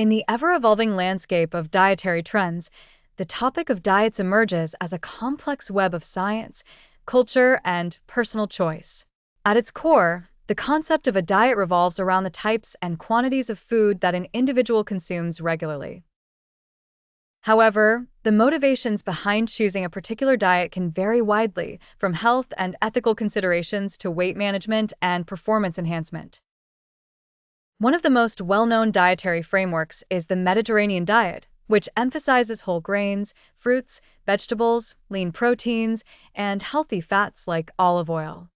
In the ever-evolving landscape of dietary trends, the topic of diets emerges as a complex web of science, culture, and personal choice. At its core, the concept of a diet revolves around the types and quantities of food that an individual consumes regularly. However, the motivations behind choosing a particular diet can vary widely, from health and ethical considerations to weight management and performance enhancement. One of the most well-known dietary frameworks is the Mediterranean diet, which emphasizes whole grains, fruits, vegetables, lean proteins, and healthy fats like olive oil.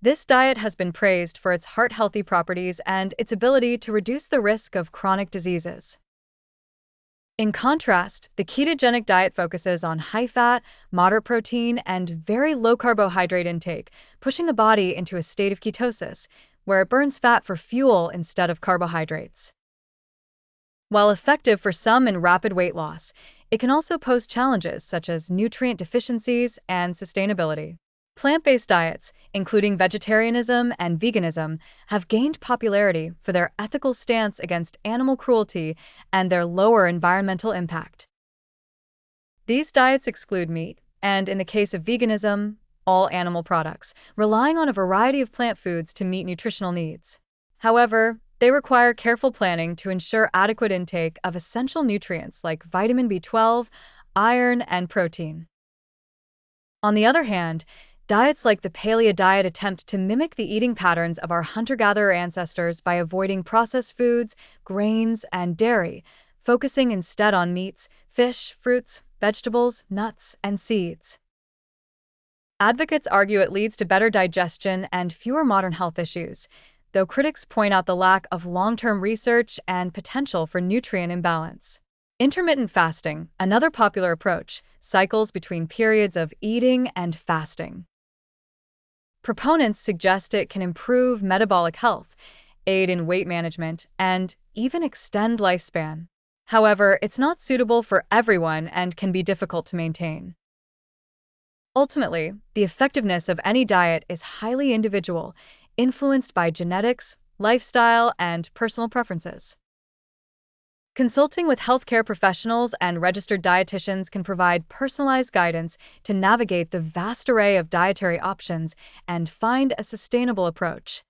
This diet has been praised for its heart-healthy properties and its ability to reduce the risk of chronic diseases. In contrast, the ketogenic diet focuses on high-fat, moderate protein, and very low carbohydrate intake, pushing the body into a state of ketosis, where it burns fat for fuel instead of carbohydrates. While effective for some in rapid weight loss, it can also pose challenges such as nutrient deficiencies and sustainability. Plant-based diets, including vegetarianism and veganism, have gained popularity for their ethical stance against animal cruelty and their lower environmental impact. These diets exclude meat, and in the case of veganism, all animal products, relying on a variety of plant foods to meet nutritional needs. However, they require careful planning to ensure adequate intake of essential nutrients like vitamin B12, iron, and protein. On the other hand, diets like the Paleo diet attempt to mimic the eating patterns of our hunter-gatherer ancestors by avoiding processed foods, grains, and dairy, focusing instead on meats, fish, fruits, vegetables, nuts, and seeds. Advocates argue it leads to better digestion and fewer modern health issues, though critics point out the lack of long-term research and potential for nutrient imbalance. Intermittent fasting, another popular approach, cycles between periods of eating and fasting. Proponents suggest it can improve metabolic health, aid in weight management, and even extend lifespan. However, it's not suitable for everyone and can be difficult to maintain. Ultimately, the effectiveness of any diet is highly individual, influenced by genetics, lifestyle, and personal preferences. Consulting with healthcare professionals and registered dietitians can provide personalized guidance to navigate the vast array of dietary options and find a sustainable approach.